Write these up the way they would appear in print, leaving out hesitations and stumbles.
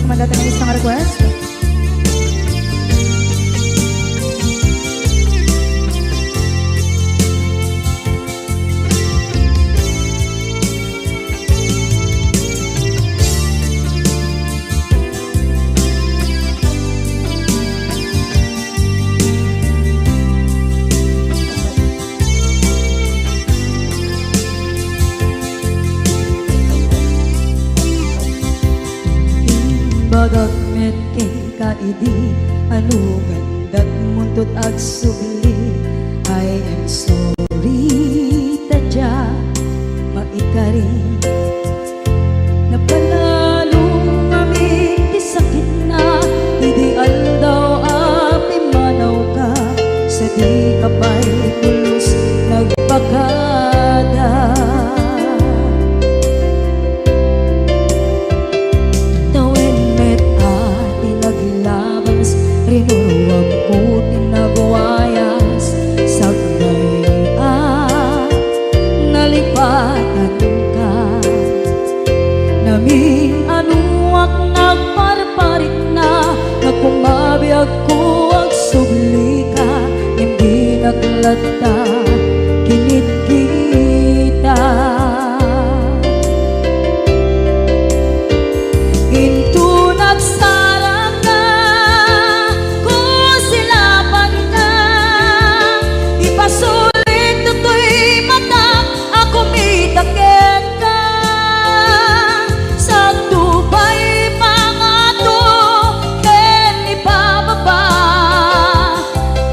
much mandatang isang request. Bagat met kay kaidi anu gandat muntut ag subli. I am sorry tadya maikari napanalo kami kisakit na ideal daw api manaw ka sa di kapay pulos nagpagada. Rinuruwag ko tinagwayas sagnay nalipatan ka namin anuak nagparparit na nagkumabiyag ko ang subli ka hindi naglata kinit kita into nagsarang pasulit tutoy mata ako mitaken ka sa tubay mga to ken ipababa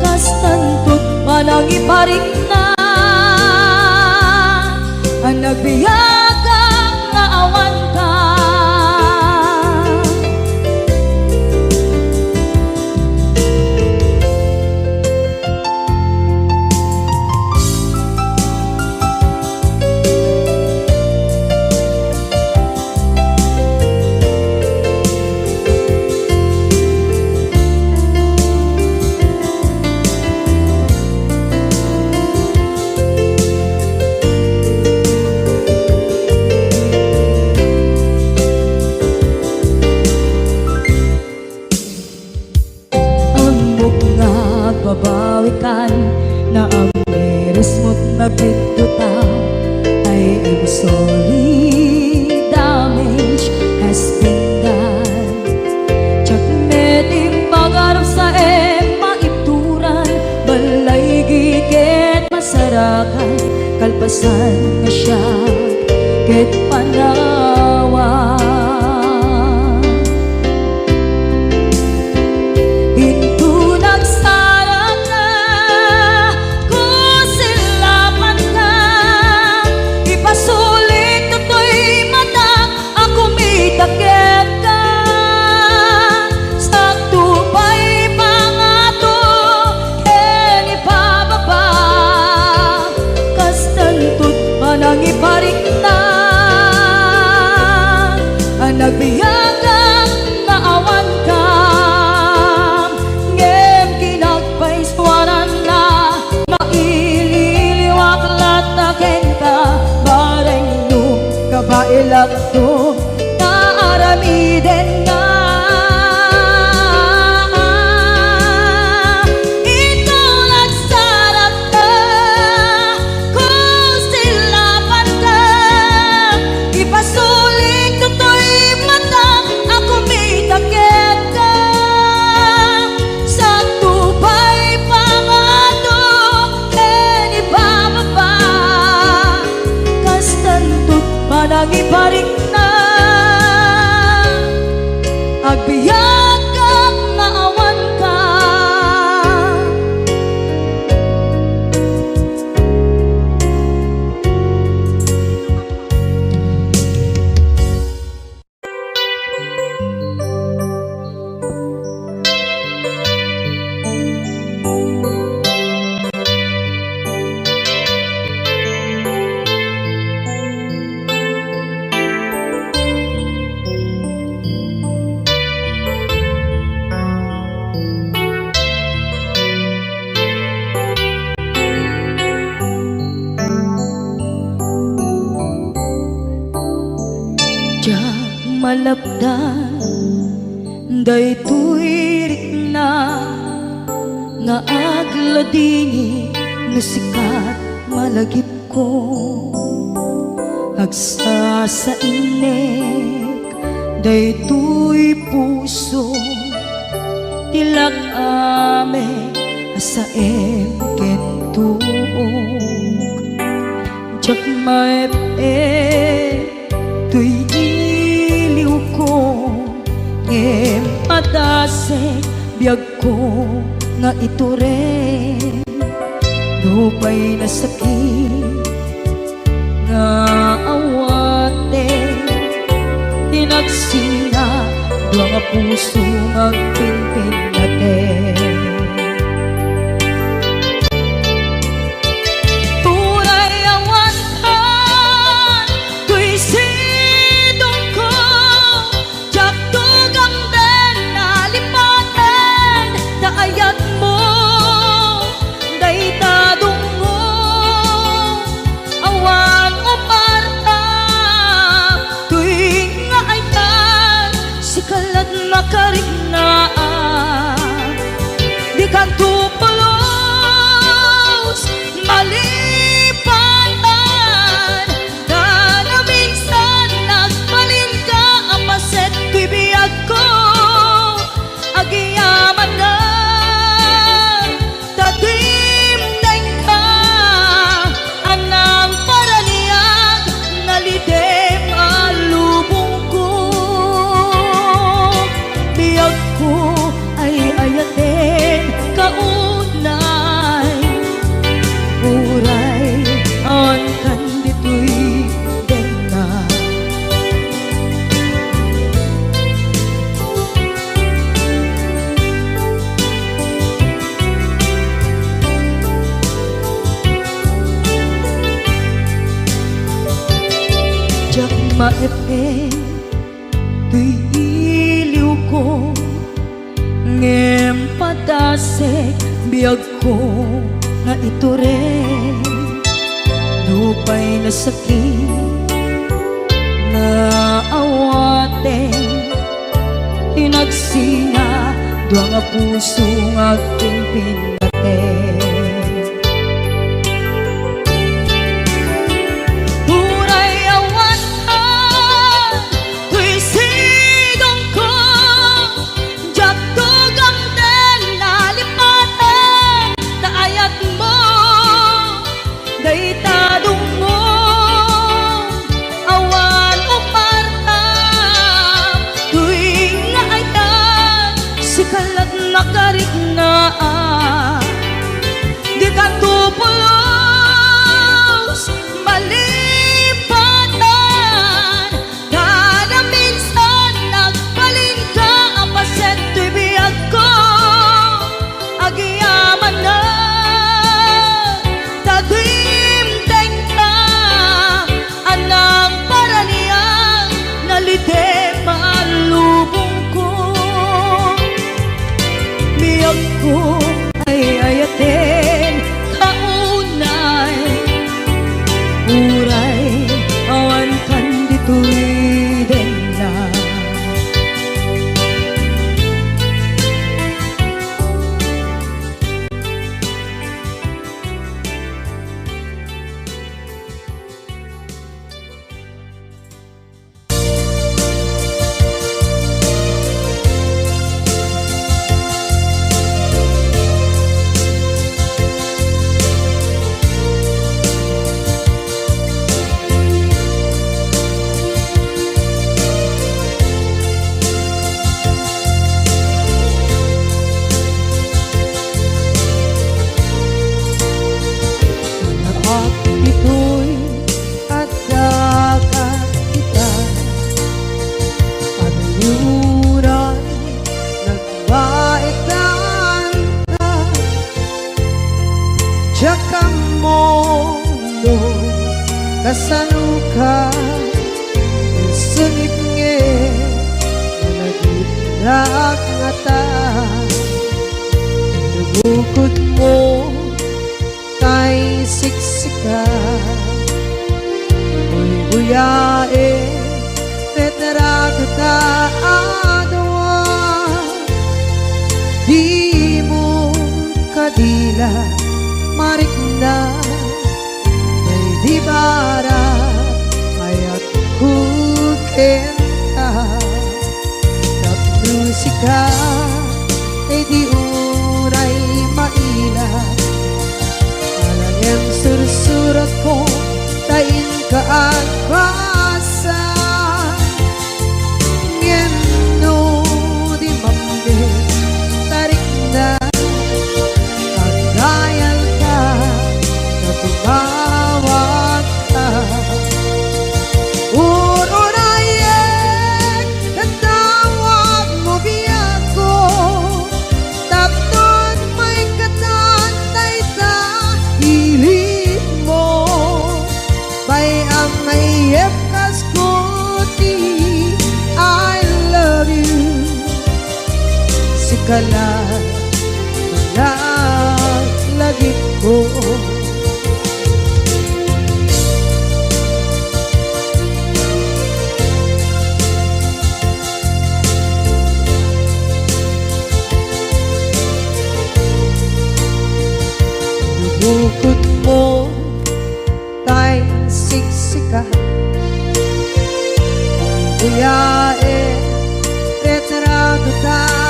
kastantut manang iparik na ang nagbiyagang nga awan ka. Babawikan na ang meres mo't nagpituta. I am sorry, damage has been done. Tsak meting magarap sa maituran balay giket masarakan kalpasan na siya ket panawa. Iparik na ang nagbiyagang nga awan ka ngem kinagpaiswanan na maililiwak lataken ka bareng nung kabailak to na aramiden nga. Manang iparik na agbiyak kang naawan ka. malapdan daytoy rikna nga agladini nga sikat malagip ko agsa sa inek daytoy puso tilak ame asaem kentuog jak maep tuy iliw ko ngem padase biyag ko nga ito rin lupay na sakit nga awate tinagsinga dua nga puso magpinpin natin tunay awantan tuy sidong ko jak tugang den nalipaten daayat mo daytadong mo awan o parta tuwing nga ayan sikalat makaringaan di kan tupulos malipatan na minsan nagbalin ka ang paset bibiyag ko agiyaman na tatimdeng ka anang paraniyag nalidem alubong ko biyag ko ay ayatin kaunay uray on kan ditoy denna jak maepeng tuy iliw ko ngem padasek biyag ko nga ito rin lupay na sakit na awate tinagsinga dua nga puso nga pinpinaten tunay awantan tuy sidong ko jak tugang den nalipaten daayat mo daytadong mo awan o parta tuwing nga ayan sikalat nakariknaan di kan tupulos malipatan kada minsan nagbalin ka ang paset tuy biyag ko agiyaman na tatimdeng ka anang paraniyang nalidem alubong ko biyag ko ay ayatin kaunay uray awan kan ditoy denna at ito'y agdagat kita Paniluran nagbaitan ka Tsaka mondo kasanuka Sunip nge Managitrak ngata Nabukod mo kay siksika Uy buyae Tetrado ta adawa kadila marikna may di bara ayat kukenta musika ay di uray maila alang yang sursurat ko tain ka at basa ngeno di mamde tarik na at dayal ka na tumawag ka kala lagi ko bukod mo tay siksika buyae retrato ta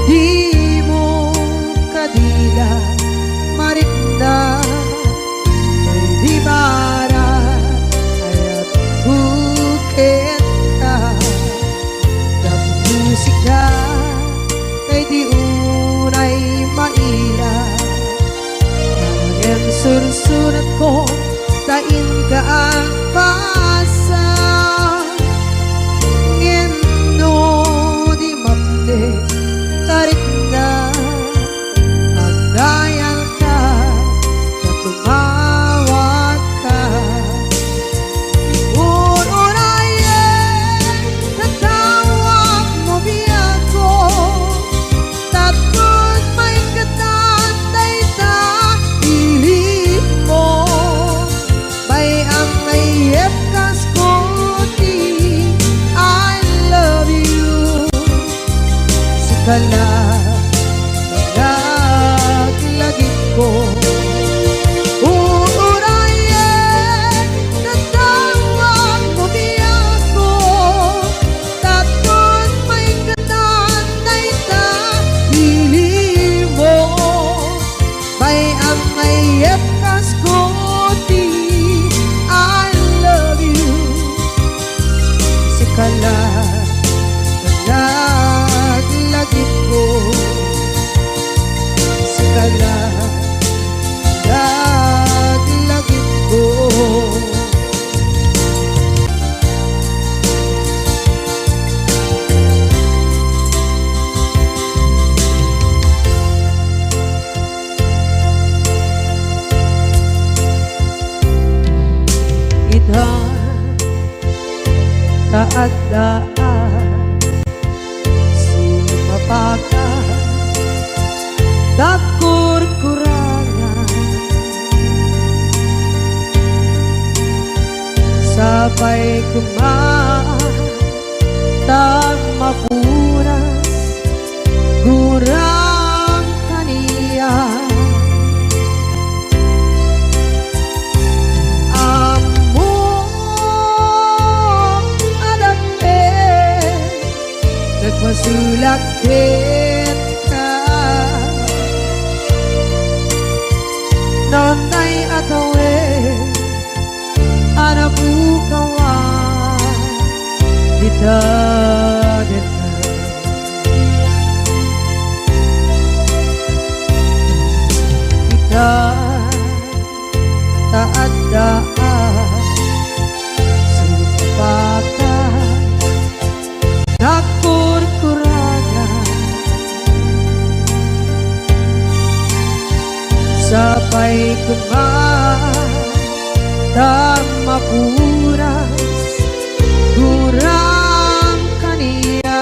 di mo kadila marikna may di bara ayat bukit ka ng musika kay di unay maila ang sursurat ko tain ka ang pasa ngeno di mamde tarik na at dayal ka na tumawag ka uurayan tatawag mo biya ko tapos may katatay sa pilit mo bay ang mayep kaskuti I love you sikala lagi ko uurayan tatawag mo biya ko tapos may katatay sa hili mo may ang mayep kaskuti I love you sikala lagi ko sikala lagi ko ita taadaan sumapaka dakur-kurangan sabay kumaan tag mapuras gurang kaniya among adampe nagmasulakit ka nonay atawe anabukawan dita kita taadaan supaka dakur-kurangan sabay kumaan tag mapuras gurang kaniya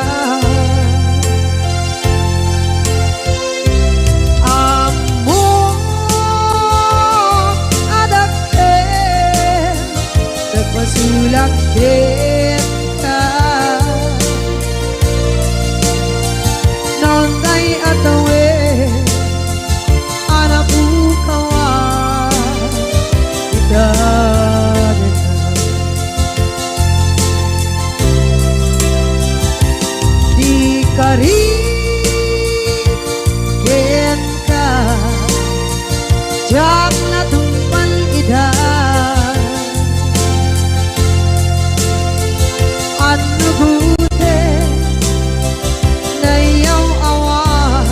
among adake nagpasulakit ka nonay jak natumpan idah anu gute na yaw awan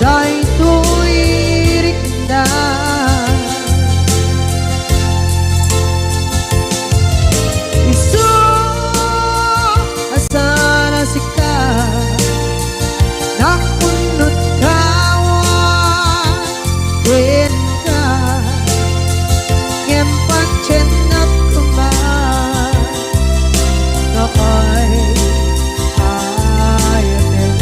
day tuirik na isu asana sika nakunut kawan ka ngempang cenak kembang noy ayaten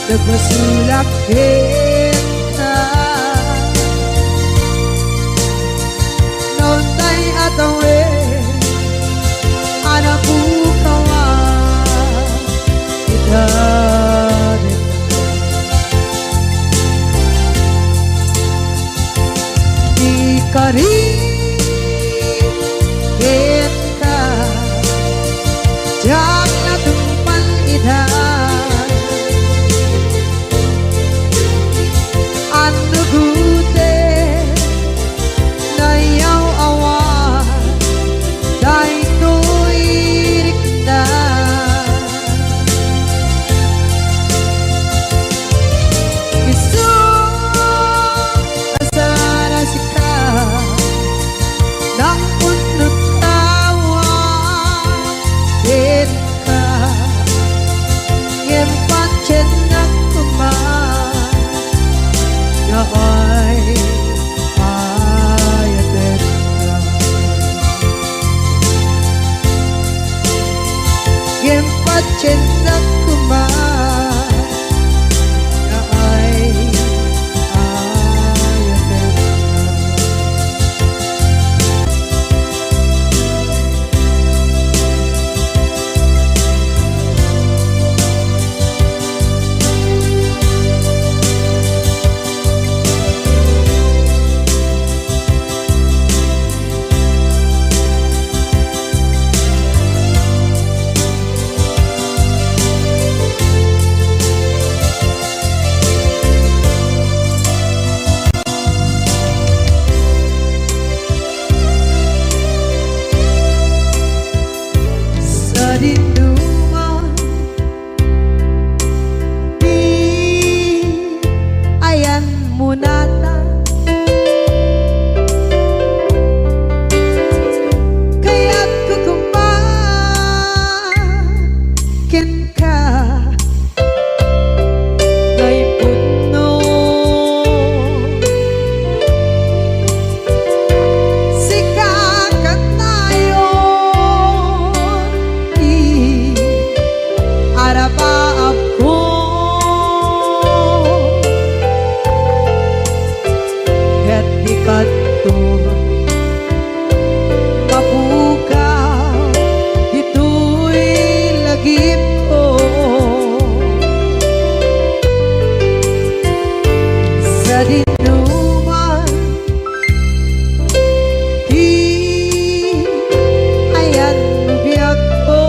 nagmasulak kita nauntay atawe anak bukawan kita ikari kita jak natumpan idah anu gute na yaw awan day tuirik na isu asana sika nakunut kawan ka ngempang cenak kembang noy ayaten ngempang cenak kembang noy ayaten sa dinduman di ayan munata kaya't kukumakin ka ngay puno sikakat nayon arabaab ko ket dikadto mapukaw dito'y lagip ko sa dinuman di ayan biag ko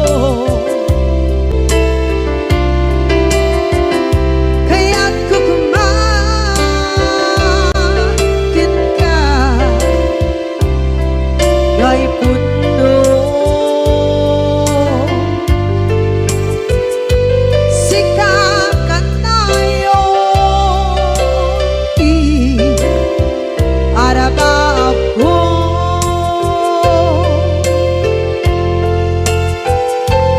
kaya't kukumakin ka ngay puno sikakat nayon arabaab ko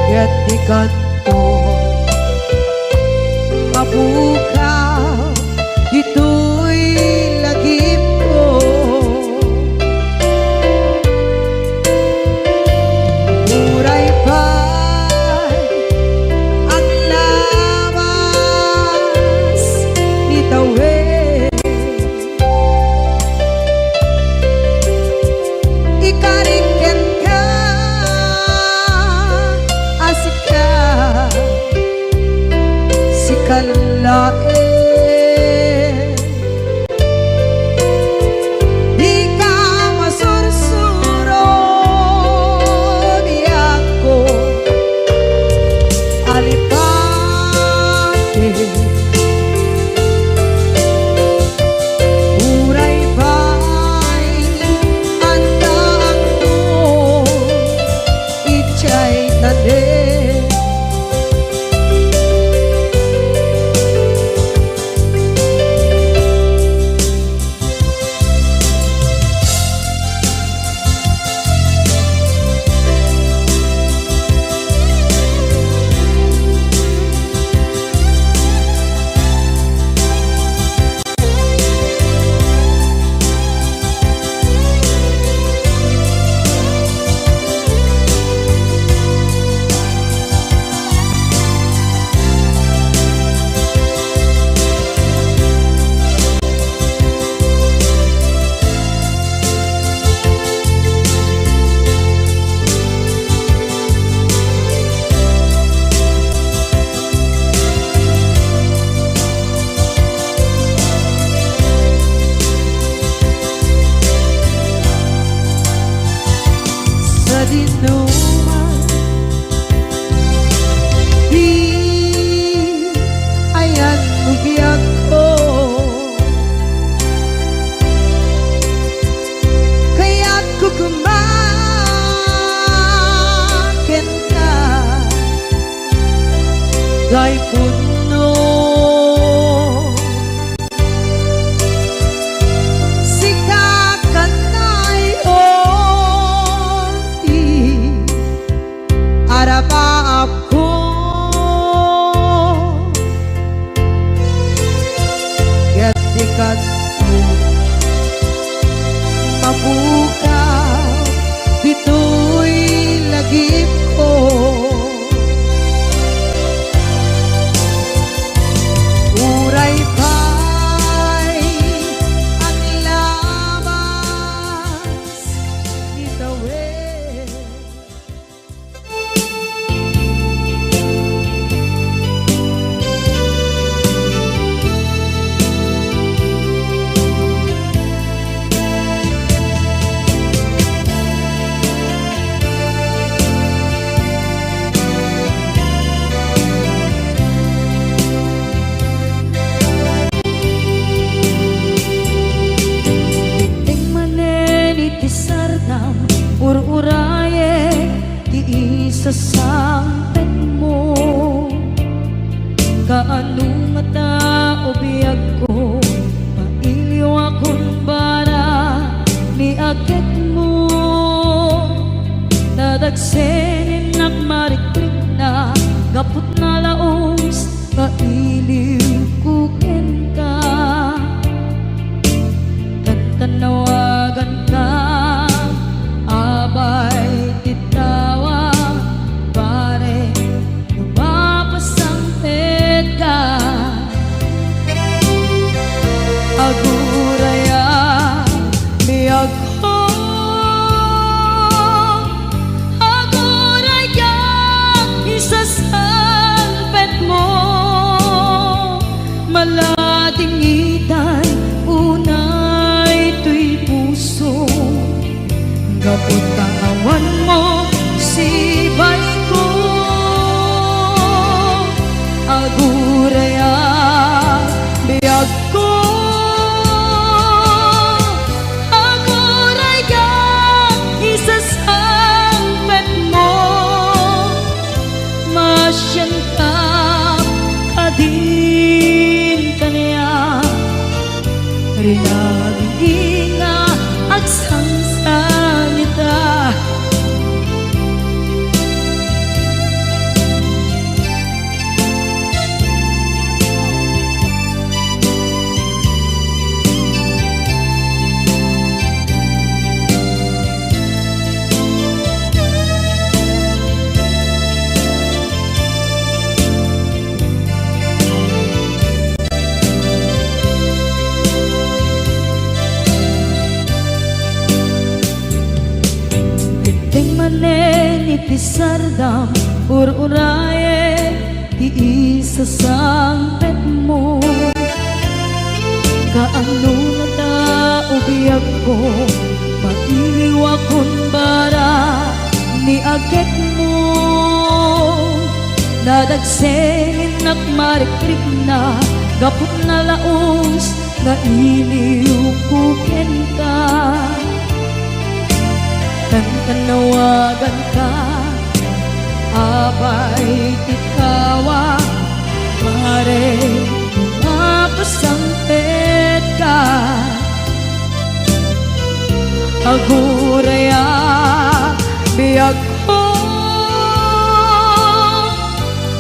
ket dikadto mapukaw dito'y lagip ko muray pa'y lain. Di ka masursuro biyak ko alipate. Uray ba'y andaan mo ichay tanin. Sa dinuman di ayan bugyak ko, kaya't kukumakin ka gay puno. Arapa ako gatikat mo mabuka dito'y lagip ko. Uray pa'y ang labas itawid. Ur-uraye di isa sampet mo, kaanong mata o biyag ko, mailiw akong bara ni agit mo. Nadagsenin nagmarikrik na gapot na laos, kailiw kukin ka, tantanawagan ka. Abay titawa pare lumapasang tedka. Aguraya biyag ko, aguraya isasalpet mo. Malating itan unay tuy puso, kapot kawan mo sibay ko. Aguraya biyag ko, aguraya isasampet mo. Masyan ka kadin kanya rinagi nga agsangsanita. Itisardam ur-uraye di isa sampet mo, Kunbara ni agit mo nadagsenin at marikrik na gapot na laos nga iliw kuken ka tanawagan ka abay tikawa mare mapasampet ka aguraya biyag ko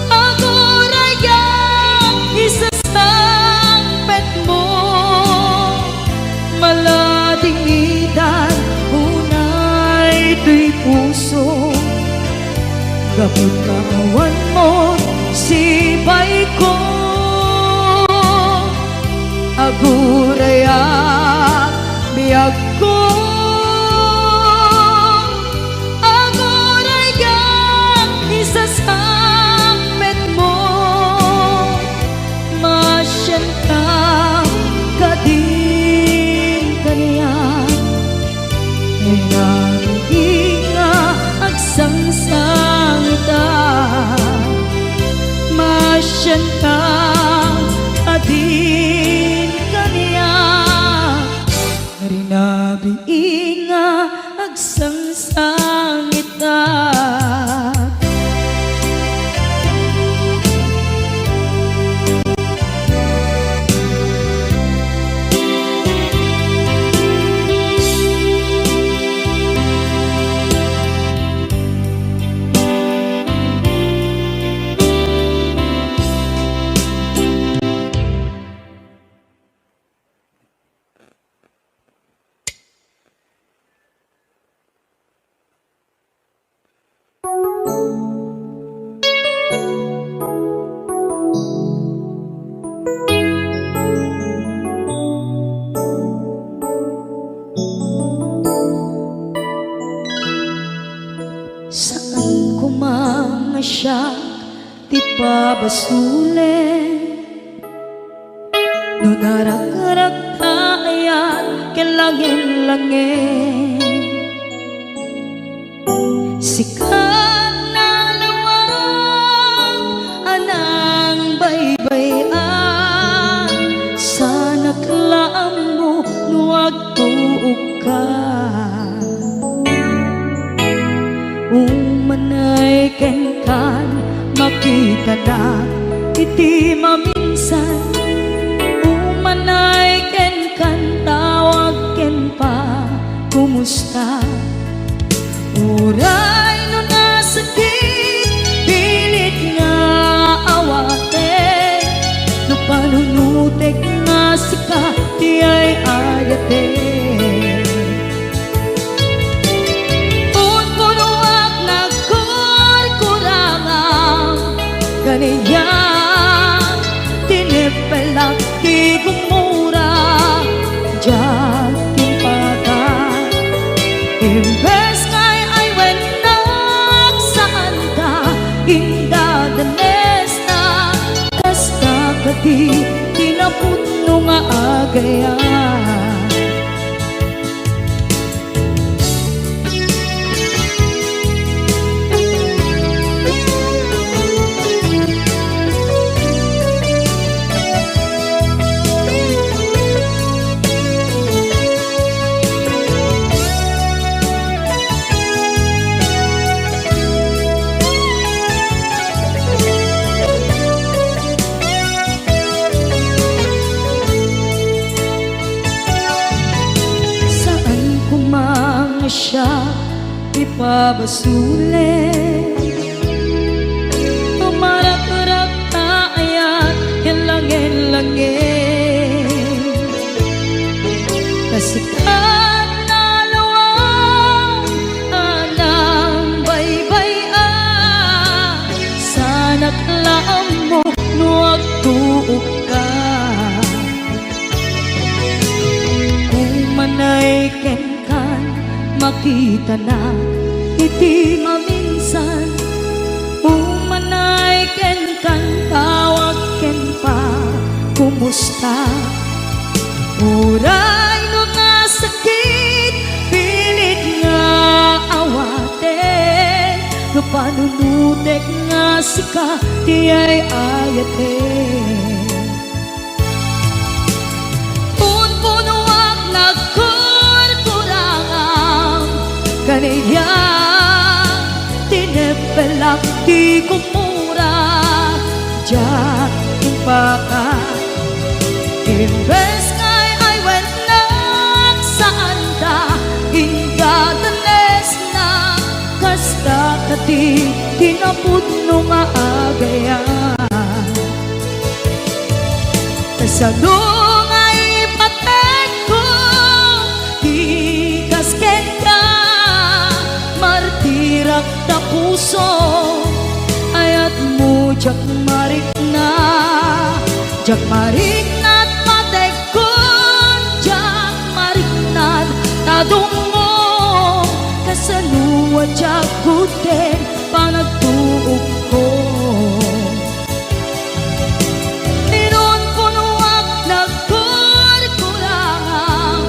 aguraya isasampet mo maladingitan unay tuy puso gapot kawan mo sibay ko aguraya biyag ko aguraya isasampet mo masyan ka kadin kaniya nga agsangsang ita masyan ka kadin kaniya rinabi nga agsangsang ita saan ko mga siya ti pabasulen no narak-arak tayan kelangin-langin sikat na lawag anang baybayan sana klaam mo nuwag tuog ka umanay ken kan makita na iti maminsan umanay ken kan tawag ken pa kumusta uray no nasakit pilit nga awate no panunutek nga sika di ay ayate kaniya tinipelak di gumura diyan timpagan imbes kay ay wenak saan ka indadanes na kasta kadi tinaputno nga agayan siya ipabasulen tumarak-rak tayan kilangin-langin kasikat na lawang anang baybayan sana klaam mo nuwag tuog ka umanay ken makita na iti maminsan umanay ken kan tawag ken pa kumusta uray no nasakit pilit nga manunutek nga sika ti ay ayate. Punpunuak nagkurkurangam kaniya tinepelak ti kumura jak impaka. Imbes ngay ay went nagsaan ta ingadanes na kasta kati tinapudno nga agaya. Kasano nga ipatek ko di kasken ka martirak ta puso ayat mo jak marik na jak marik na't patek ko jak marik na't tadungo kasano jak guten panagtuog ko. Inon punuak nagkurkurang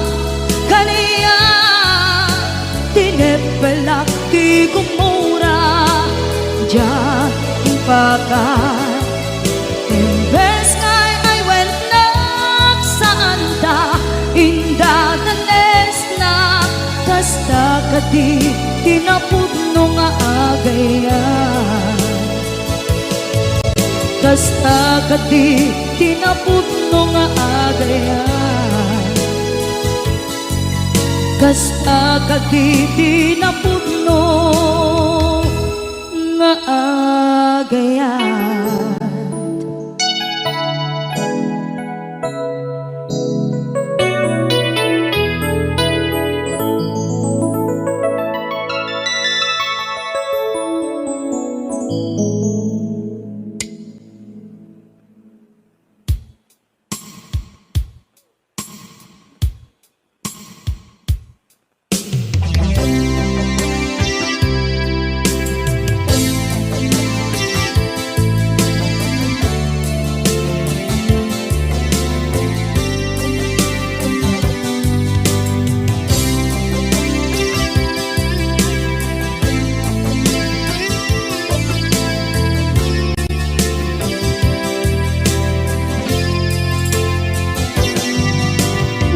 kaniya tinepelak ti kumura jak ipakan. Imbes ngay ay went nagsaan ta indadanes na kasta kati tinapudno nga agaya. Kasta kati tinapudno nga agaya. Kasta kati tinapudno nga agaya.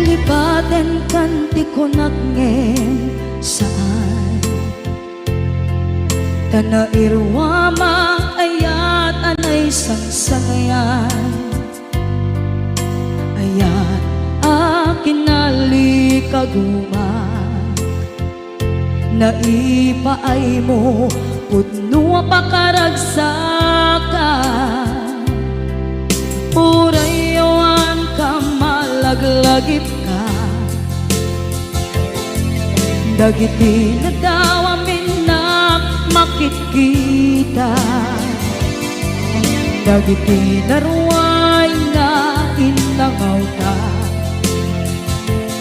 Lipaten kanti ko nagngem saan tana irwama ayat anay sangsangayan ayat akin nalikaguma naipaay mo pudno pakaragsakan urayawan ka malaglagip ka dagiti na daw amin na makikita dagiti naruay na inangaw ta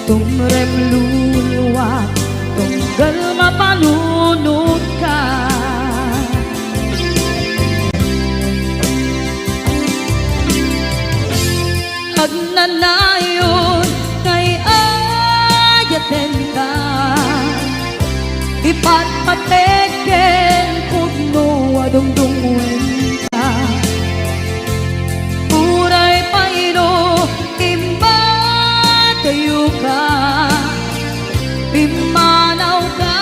tumrem luluwa tunggal mapanunod ka. Agnanayon kay ayaten ka ipatpateken pudno adungdungwen ka uray paino imbatayo ka pimanaw ka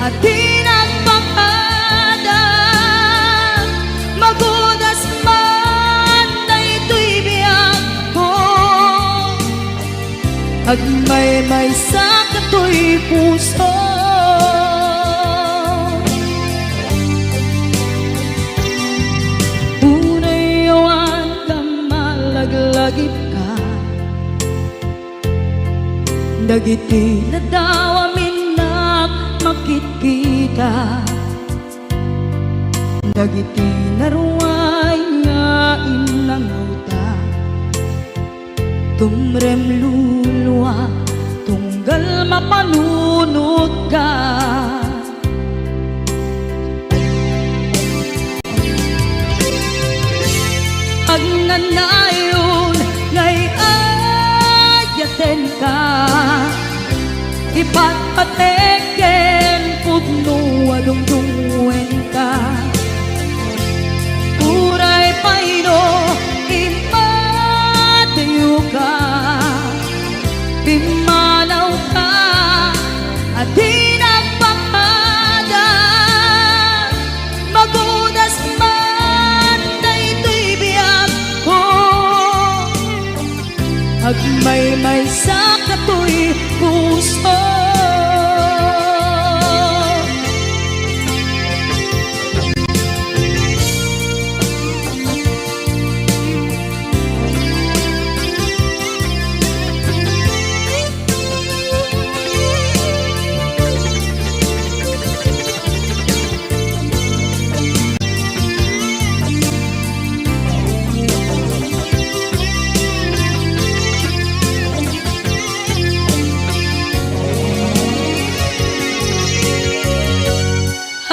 at tinagpapada magudas man na ito'y biyag ko agmay-may sa kato'y puso. Lagip ka dagiti na daw amin na makikita dagiti naruay nga inangaw ta tumrem luluwa tunggal mapanunod ka. Agnanayon ngay ayaten ka ipatpateken pudno adungdungwen ka. Uray paino imatayo ka, pimanaw ka at di nagpakada. Magudas man daytoy biyag ko, agmay-may sa katoy puso.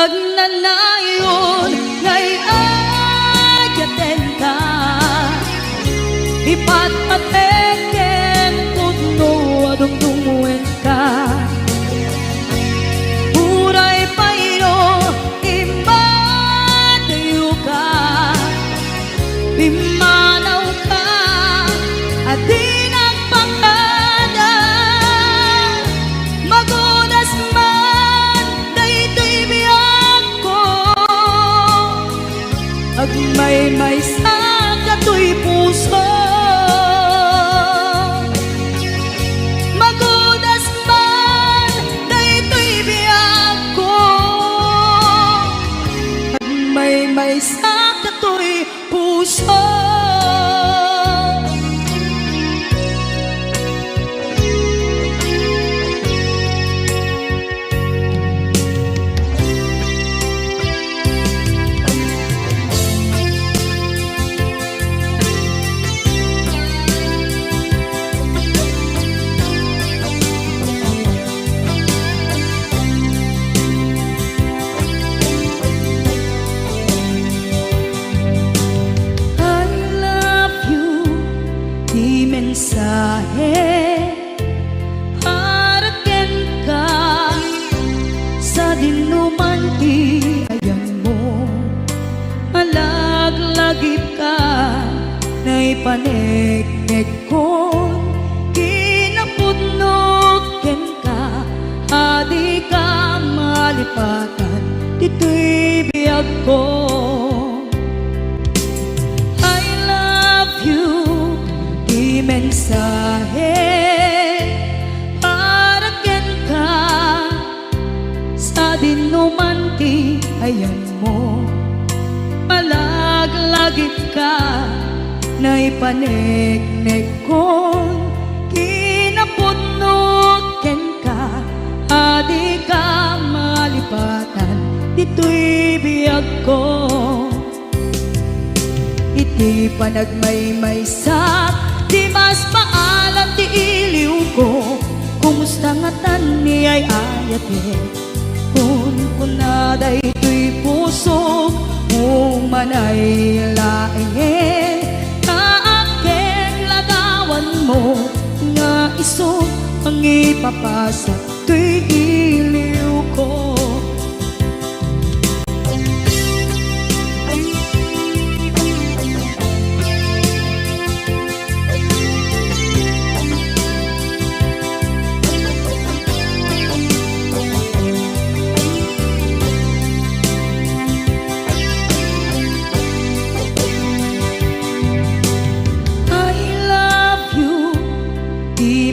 Agnanayon ngay adyaten ka, ipatpateken tudno adungdungwen ka. Uray paino imatayo ka, pimanaw ka at di nagpakada. Magudas man daytoy biyag ko, agmay-may sa katoy puso. Magudas man daytoy biyag ko, agmay-may sa katoy puso. Mensahe para ken ka sa dinuman ti ayan mo. Malaglagip ka na ipaneknek ko, kinapudnok ken ka, adi ka malipatan dito'y biyag ko. Mensahe para ken ka sa dinuman ti ayan mo. Malaglagip ka na ipaneknek ko, kinapudnok ken ka, adi ka malipatan dito'y biyag ko. Iti panagmay-may sa di mas paalam ti iliw ko, kumusta nga tan ni ay ayate. Kun na daytoy puso umanay laeng, kaaken lagawan mo nga iso ang ipapasa to'y iliw ko.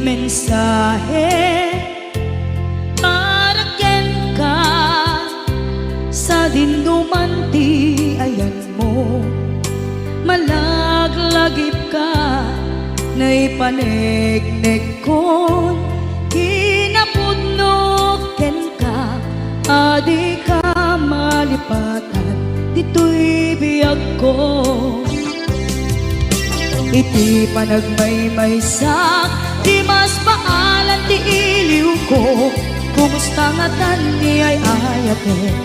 Mensahe para ken ka sa dinuman ti ayan mo. Malaglagip ka na ipaneknek ko, kinapudnok ken ka, adi ka malipatan dito'y biyag ko. Iti panagmay-may sa di mas paalan ti iliw ko, kumusta nga tan ni ay ayate.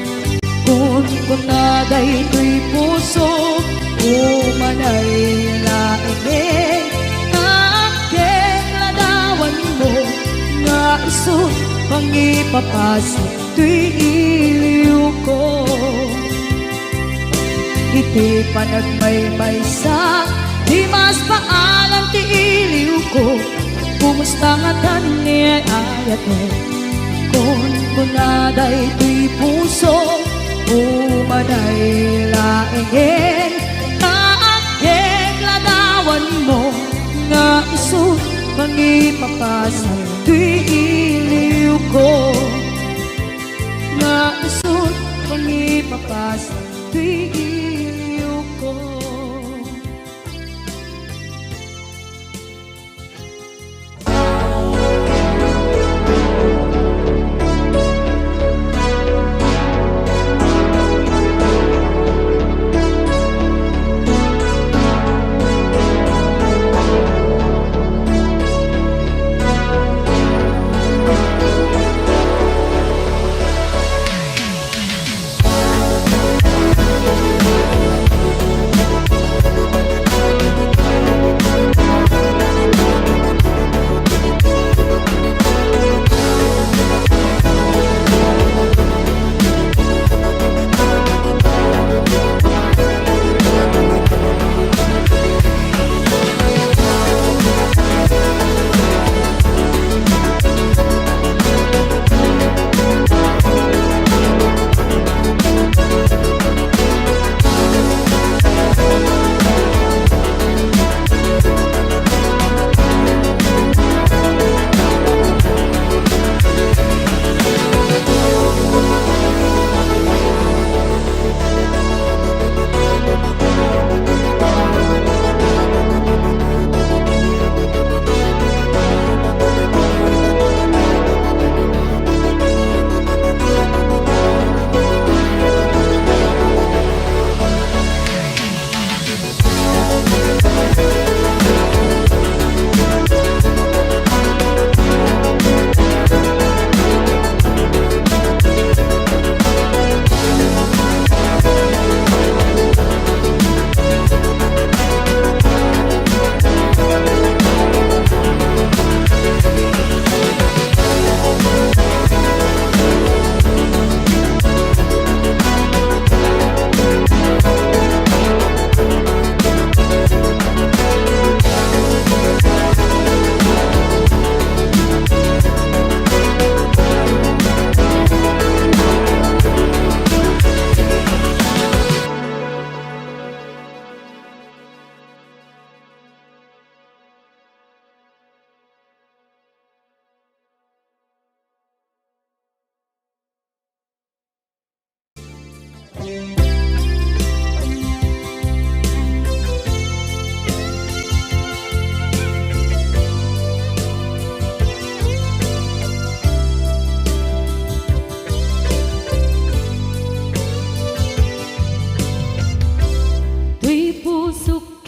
Kun na daytoy puso umanay laeng, kaaken ladawan mo nga iso pangipapasa to'y iliw ko. Di pa nagmaymay sa di mas paalam ti iliw ko. Kumusta nga tani ayat mo kon kunaday tuy puso umanay laengin kaageg ladawan mo nga isut mangipapasan tuy iliw ko nga isut mangipapasan tuy iliw ko.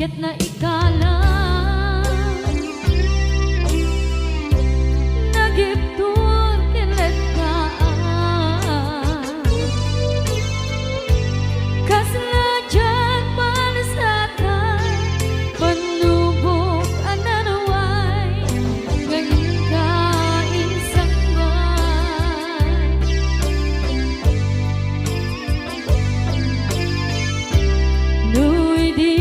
Ket na ikalang nagiptur kilet kaan kaslajan malasatan panubok ananaway ngayon ka insangay nuy di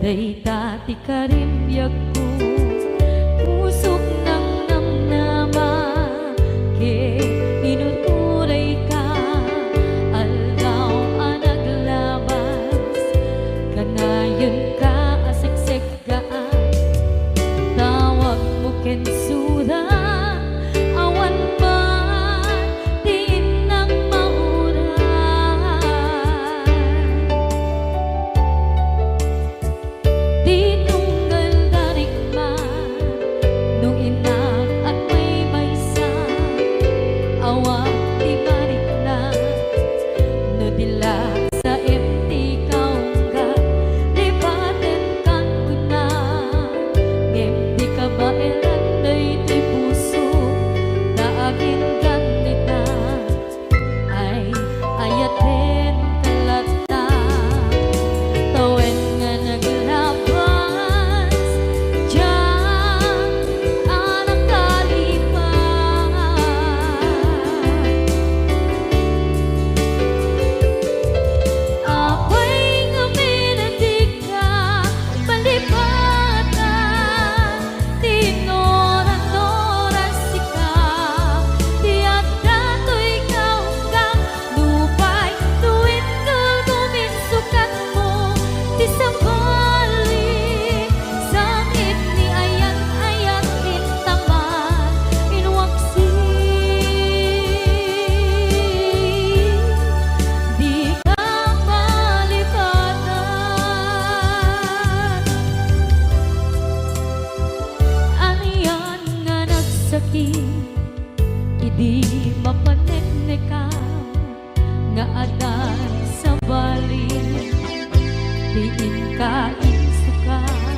Day dati ka rin biyag ko, pusok ng namnama, ke inuturay ka, aldaw ang naglabas, kanayon ka asiksik ka, tawag mo kensura, awan pa, tiin ng mauran. Di tunggal darikman, nung inak at may maysa, awang di mariklan, no dilag sa empty kaungga, lipaten kan kuna, ngem di ka ba elan daytoy puso, daagin ganita, ay ayaten kalata, tawen nga naglabas, diyan anak kalipas. Apay nga minadig ka, palipatan, tinoran-noran sika, tiyak dato'y kaunggang, lupay, tuwid kang guminsukat mo, di sa balik, sakit ni ayat-ayat intaman, inwaksi, di ka malipatan. Aniyan nga nagsakit, idi mapaneknekan, nga adan sa balik, diin ka insukan,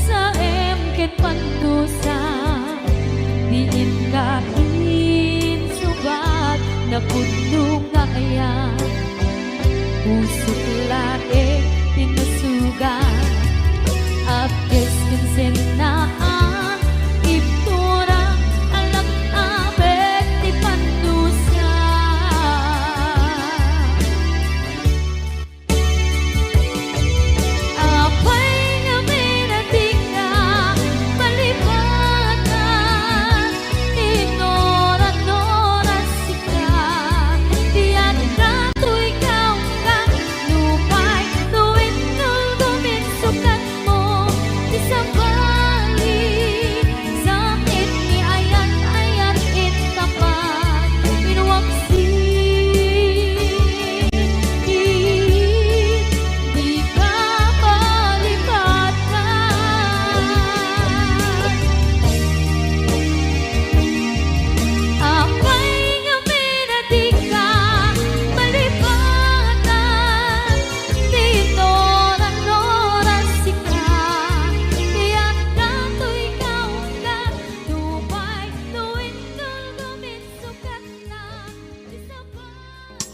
sa emket pandusa, diin ka insubat, na puno nga ayan, pusok laik tinusugan, apkes kinsenaan, ipturang alak abet di pandusa. Apay nga minadig ka, palipatan, tinoran-noran sika, tiyak dato'y kaunggang, lupay, tuwid kang guminsukat mo, di sa balik, sakit ni ayat-ayat intaman, inwaksi, di ka malipatan. Apay nga minadig ka, malipatan, tinoran-noran sika, tiyak dato'y kaunggan, lupay, tuwid kang guminsukat na, di sa balik.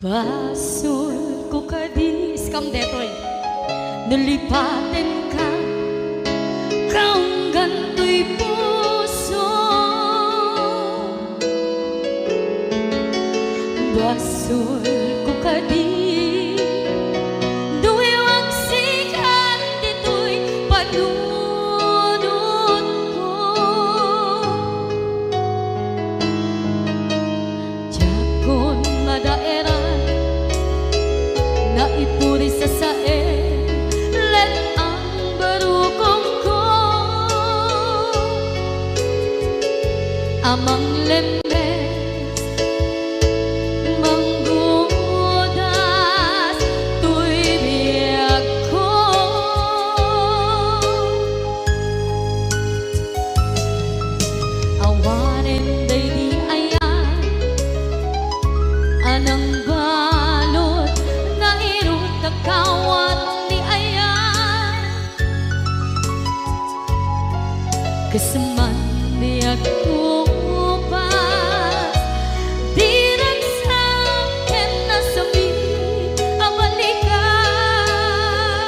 Basol ko kadis kam detoy, nalipaten ka, kaunggan to'y puso. Basol ko kadis, duwewang sikan dito'y panunod ko. Jakon madaeran, na ipuri sa sae, let ang barukong ko, amang lemes, manggulo Keseman biak kupas Dirang saken na sami abalikan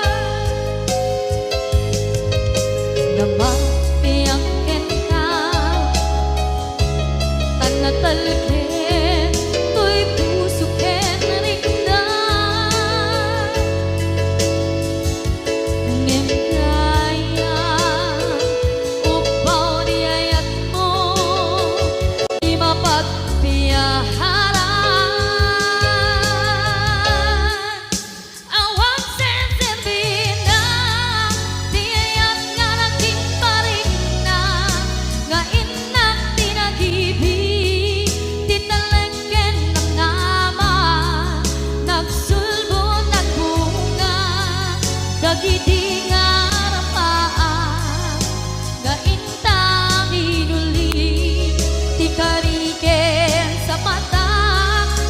Nama biak ka Tanatalken To'y puso ken rindan Ngem kaya Upaw di ayat mo Di mapagpiyaharan Awang senserbi na Di ayat nga nagtimparing na Nga inak tinagibig Titalengken ng nama Nagsulbo nagbunga Dagidi nga rapaan Nga intang inuli Ti kariken sa mata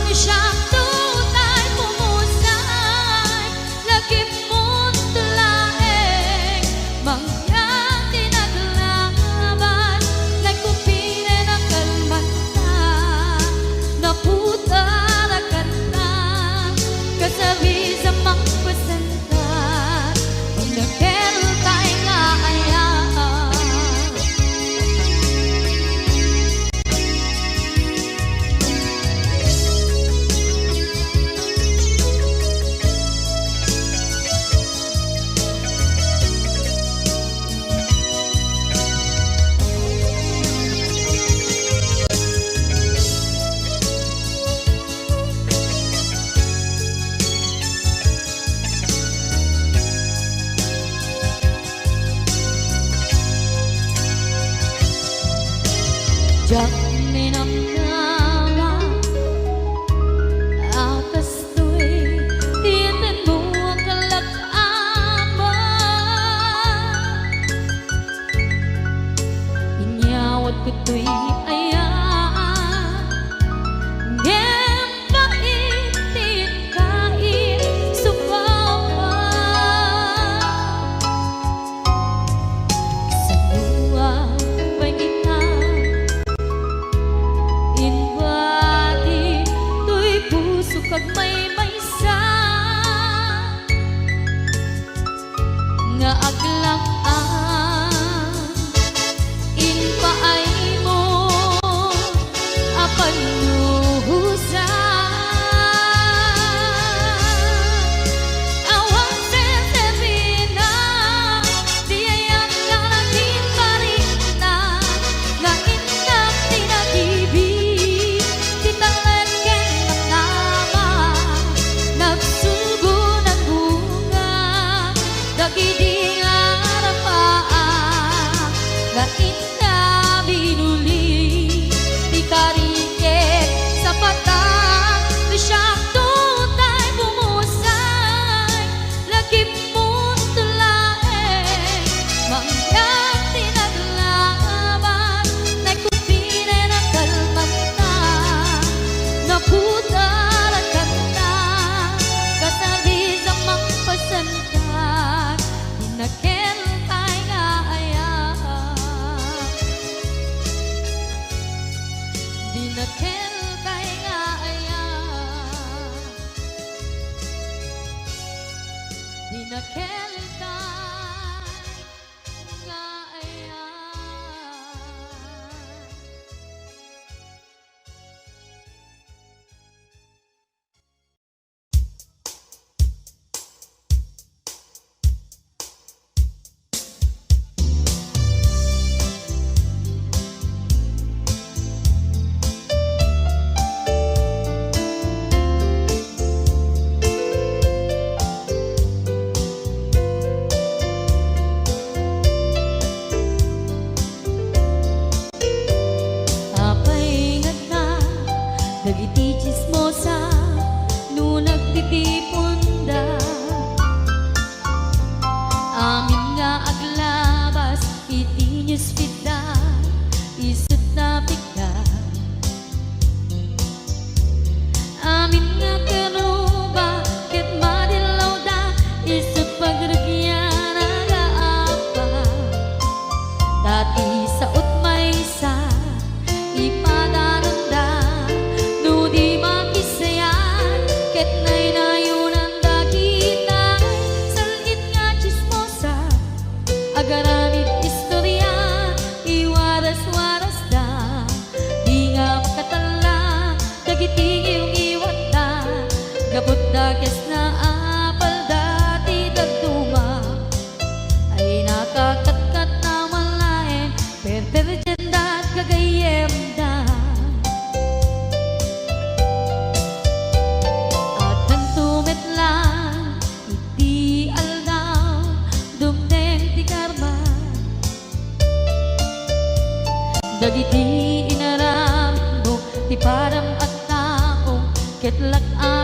Ni siyang tutay pumusay Lagip mo't tulaeng Mangyang tinaglaban Nagkupine ng kalmanta Naputa na kanta Kasabi sa magpasanta Pag nagkeltay nga ayaan Jak ninamnama Akas to'y tiyatin mo ang kalak-ama Inyawat ko to'y ayaan Ngem paitin kain supawa Sa luwa pangitan Inwati to'y puso kag may maysa Nga aglang-ang Inpaay mo Apan nuhusa Awang senserina Di ayat nga naging parina Nga inak tinagibig Titalengken ng nama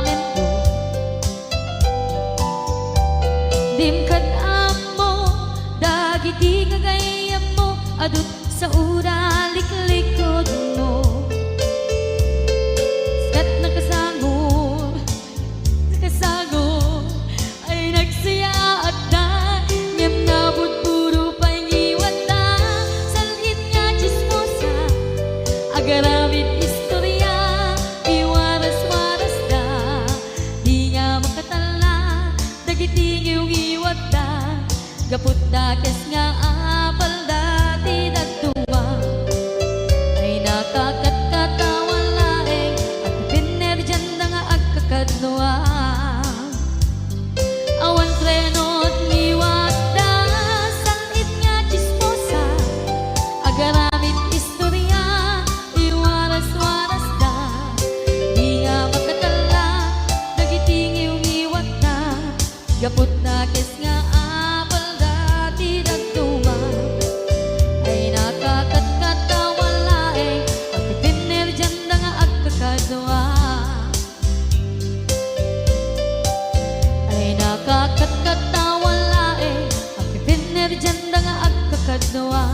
awanen mo. Dimkad mo, dagiti kagayam mo, adut sa ura liklikod mo. Skat nakasagor, ay nagsaya at na, ngem nabot puro pangiwat na, salit nga chismosa, agaramit istorya, iwaras-waras da, di nga makatala, dagiti iwat da, gaput da kes nga apal dati dagtuwa, ay nakakatkatawa laeng, at piner dyan na nga agkakadluwa. Awan trenot ngiwat da, salit nga chismosa, agaramit istorya, iwaras-waras da, di nga makatala, dagiti ngiwat da, gaput na kes nga apal dati dagtuwa, ay nakakatkatawa laeng, at pipiner dyan na nga agkakadwa. Ay nakakatkatawa laeng, at pipiner dyan na nga agkakadwa.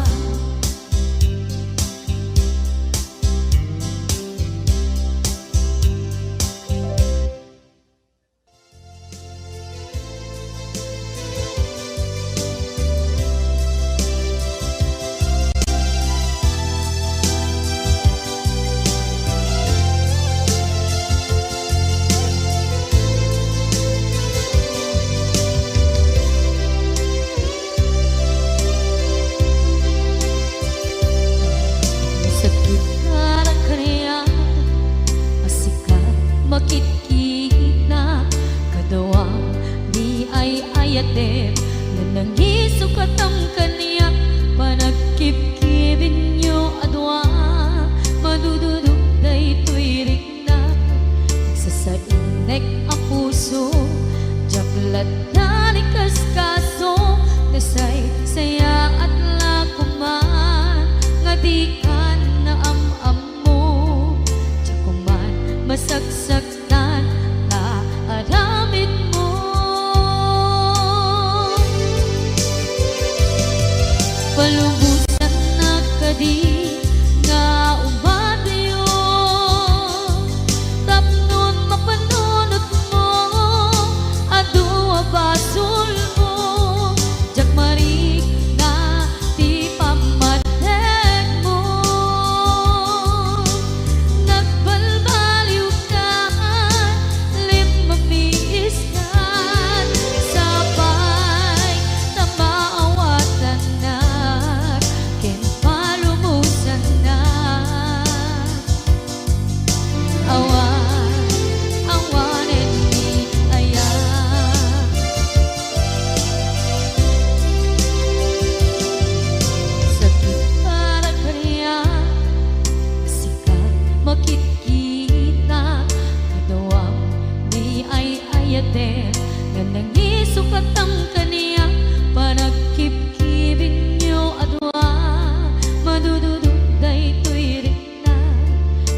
Sakit na ng kaniya, masikat makikita, kadawang di ay ayatem, na nangisukat ang kaniya, panagkip-kibin nyo adwa, madududog na ito'y na, nagsasainek ang puso, jaklat na ni kaskaso, nasay saya at lakuman, nga di ka na am-am mo, jakuman masagsaktan na aramid mo. Palubusan na kadi nga umadayo, tapnon mapanunot mo, adua basol mo, jak marik na ti pamadeg mo. Nagbalbaliw ka, limamiis ka, sabay na maawatan na, ken palumusan na. Awanen mi aya, sakit para kaniya, sikat makikita, kadawang di ay ayaten, nga nangisukat ang kaniya, panagkip-kibin nyo adwa, madududog na ito'y na,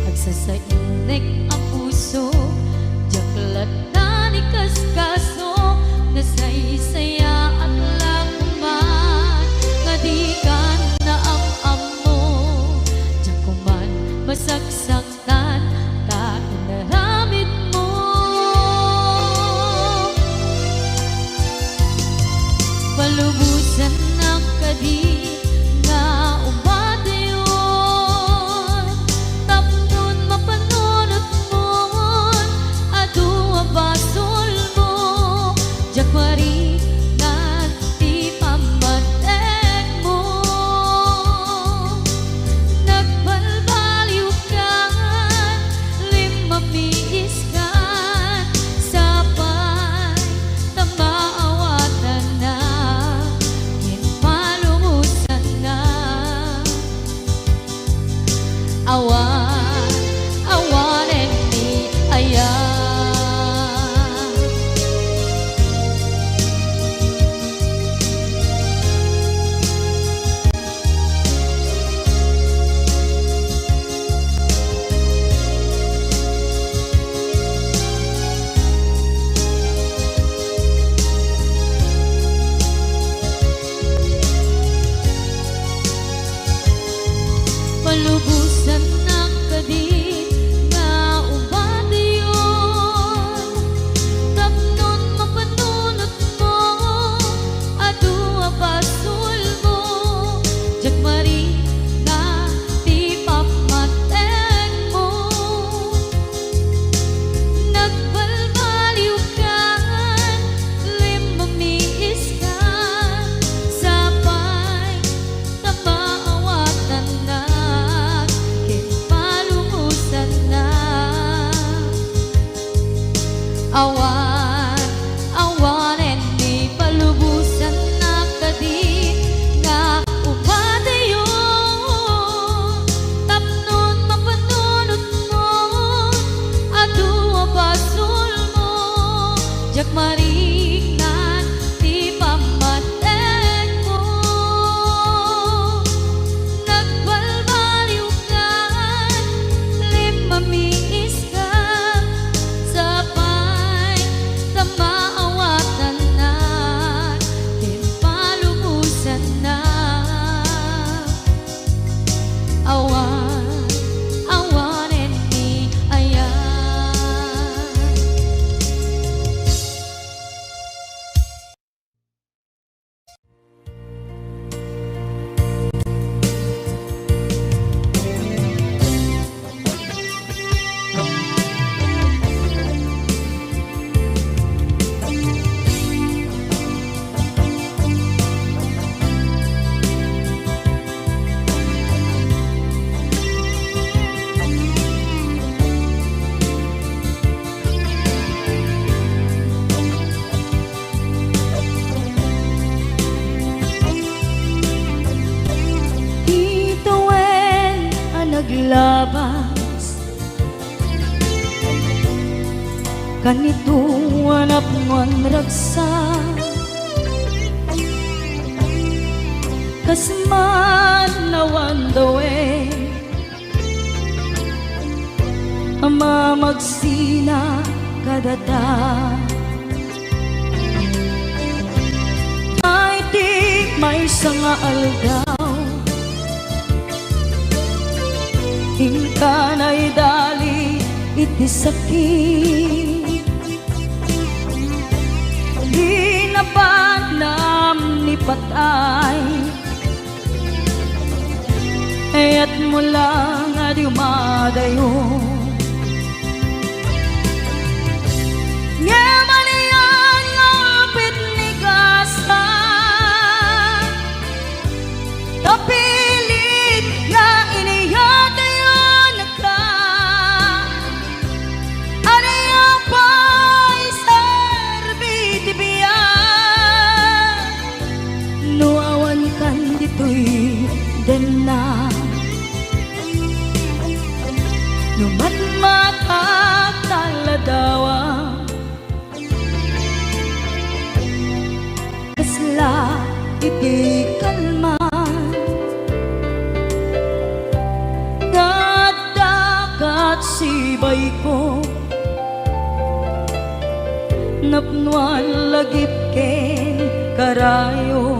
agsasainek ang puso, jaklat na ni kaskaso, nasaysaya at lakuman, nga di ka na am-am mo, jakuman masagsaktan, ta inaramid mo. Awan, awanen ni palubusan na kadi nga upadayon. Tapnon mapanunot mo, adu basul mo, jak marignan ti pamaten mo. Nagbalbaliw ka, limamiis ka, sabay tamaawatan na, timpalubusan na. Awan, awanen ni ayan. Ituwen ang naglabas, kanito anak mon ragsa, kasman nawan dawe, ama magsina kadata. Ay di may sanga aldaw, Ingka na'y dali iti sakit, di napanam ni patay, ayat mo lang nga di umadayo. Ngaman iyan nga apit ni Gasa, tapilit nga iniyate den na numan makataladawa, kasla iti kalman, dagat sibay ko, napnuan lagip ken karayo.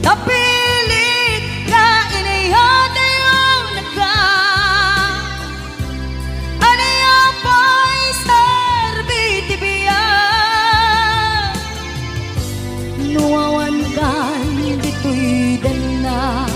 Napilit na inihate yung naga, ano yung pa'y serbitibiyan, nuwawan kan dito'y dana.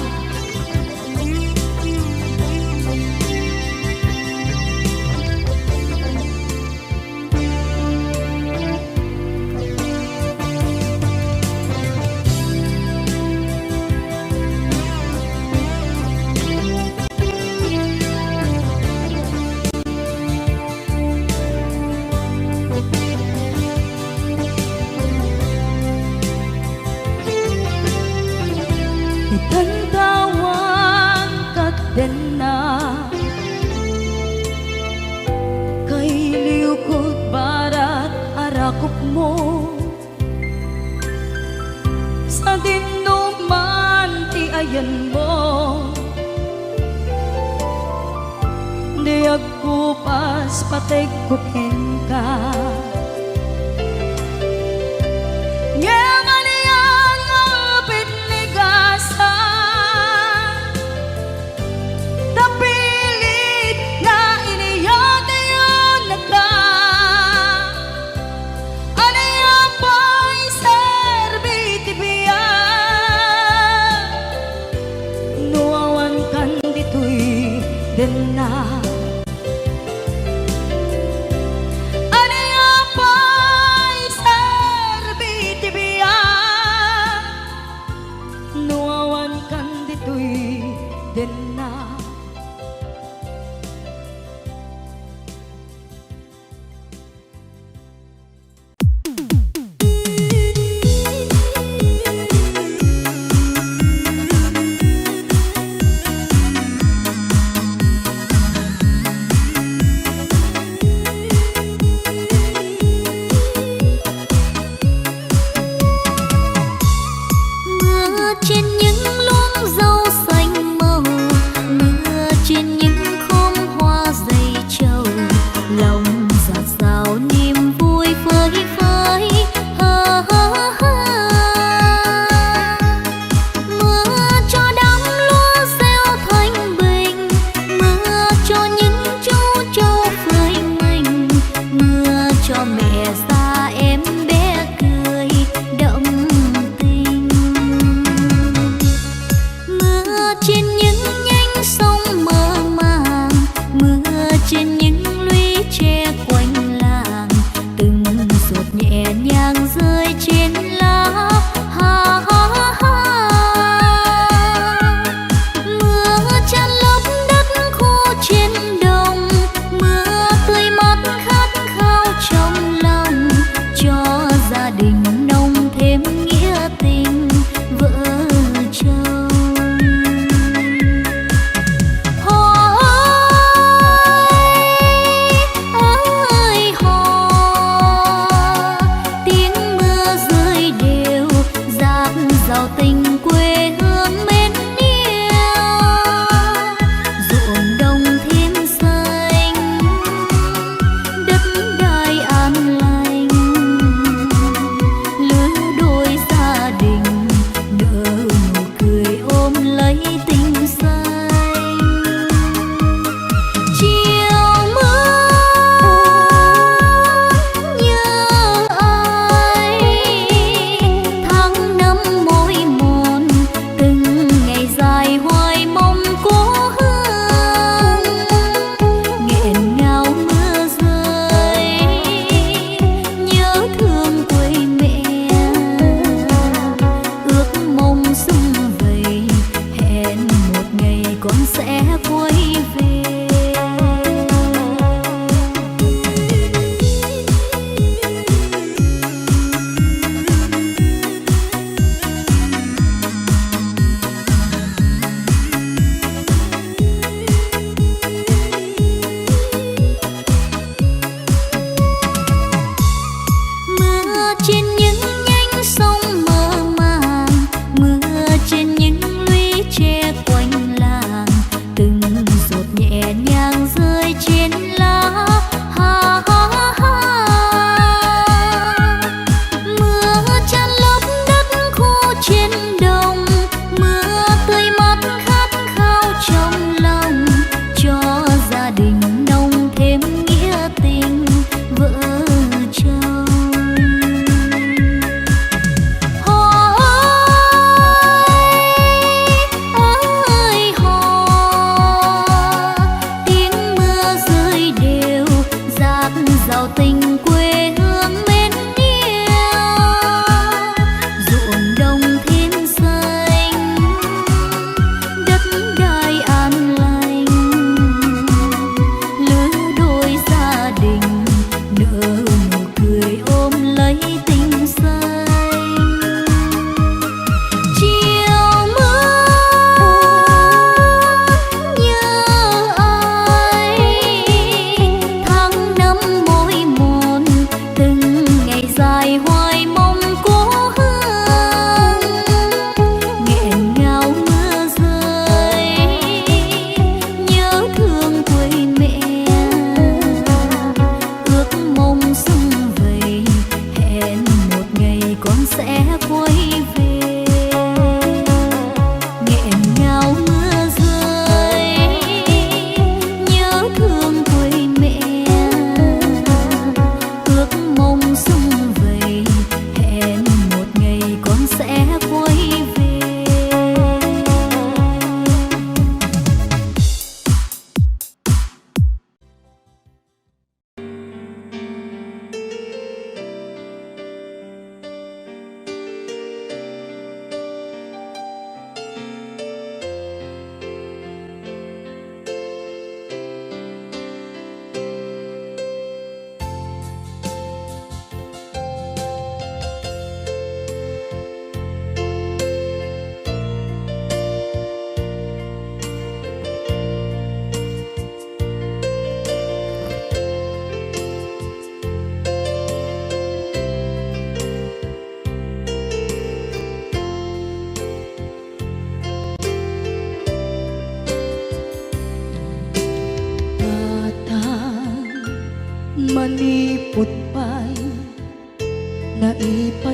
Itantawan kat den na, kay liukod barat arakop mo, sa dinuman ti ayan mo, di agkupas pateg kuken ka. Den na, ano trên những luống rau xanh màu, mưa trên những khóm hoa dày trầu, lòng dạt dào niềm vui phơi phới. Ha ha ha. Mưa cho đám lúa gieo thanh bình, mưa cho những chú trâu phơi mình, mưa cho mẹ già em bé cười đậm tình.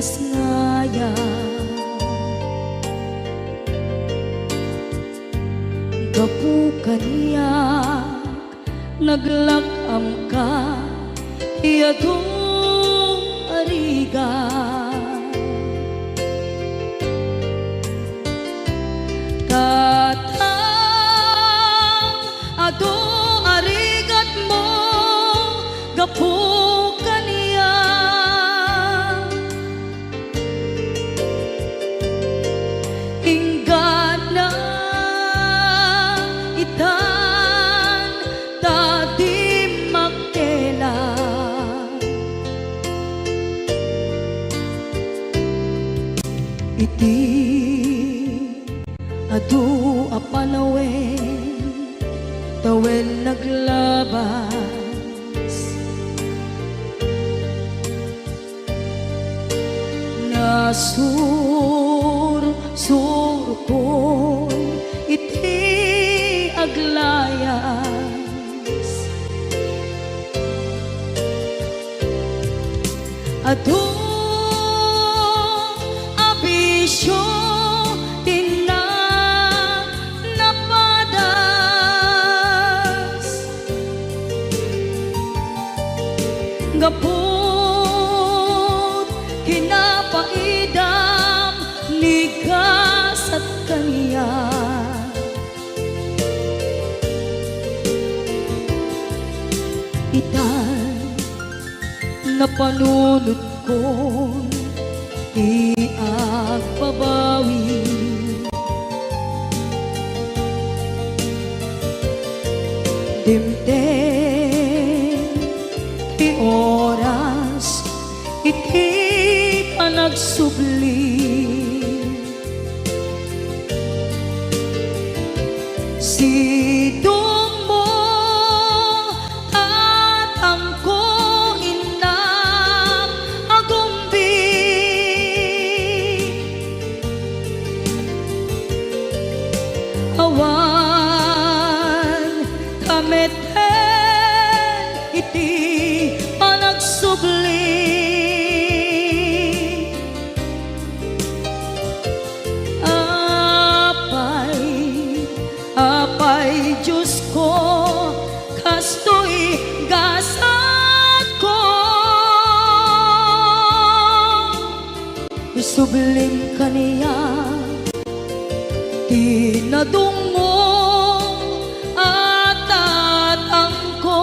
nasngaya gapukan niya naglakam ka iyadong ariga katang ado arigat mo gapukan niya ingana itan tadi makela iti adu apanawen tawel naglabas nasur ko iti aglayas adu abisyo gapot kinapaidam ligas at kaniya itan napanunod ko iagbabawi dimdem ti oras iti panagsubli sidong mo tatangko inang agumbi awan kameten iti panagsubli apay Diyos ko kastoy gasat ko isubling kaniya tinadungo at tatangko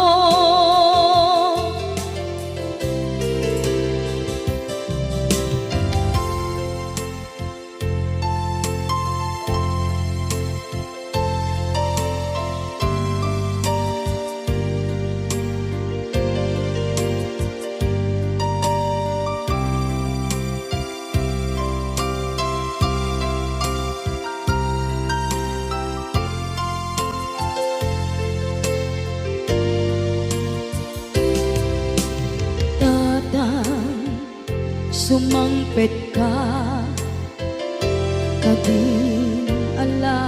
sumangpet ka kadin ala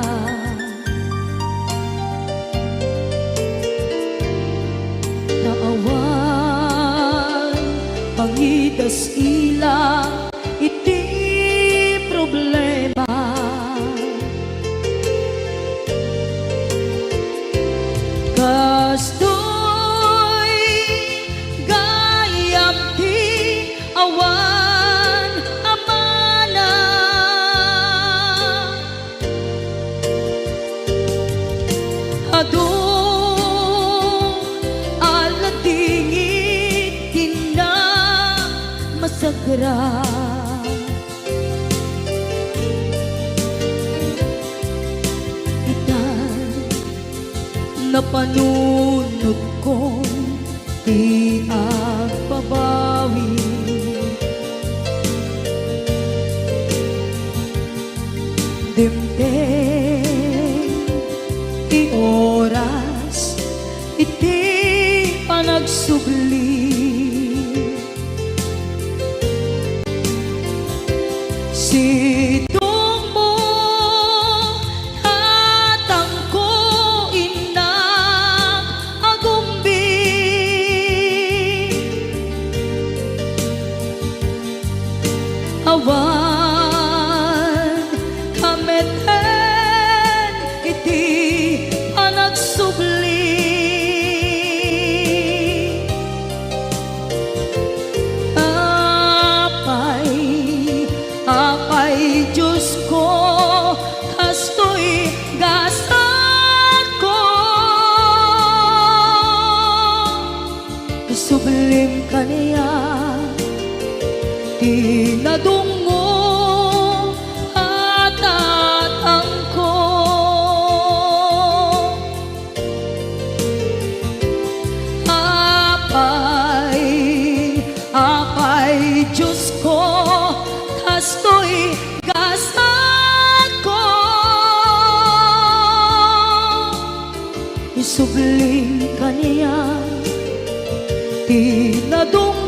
naawan pangidas ila iti problema kastoy gayam ti awan adu aladingit tina masagra itan napanunod kong di agbabawi dimdem ti oras iti panagsubli sidong mo tatangko inang agumbi di pa nagsubli. Apay, Diyos ko, kasto'y gasat ko. Sublim ka niya, di nadungo at atang ko. Apay, Diyos ko, kasto'y gasat ko. Isubling ka niya, di nadungo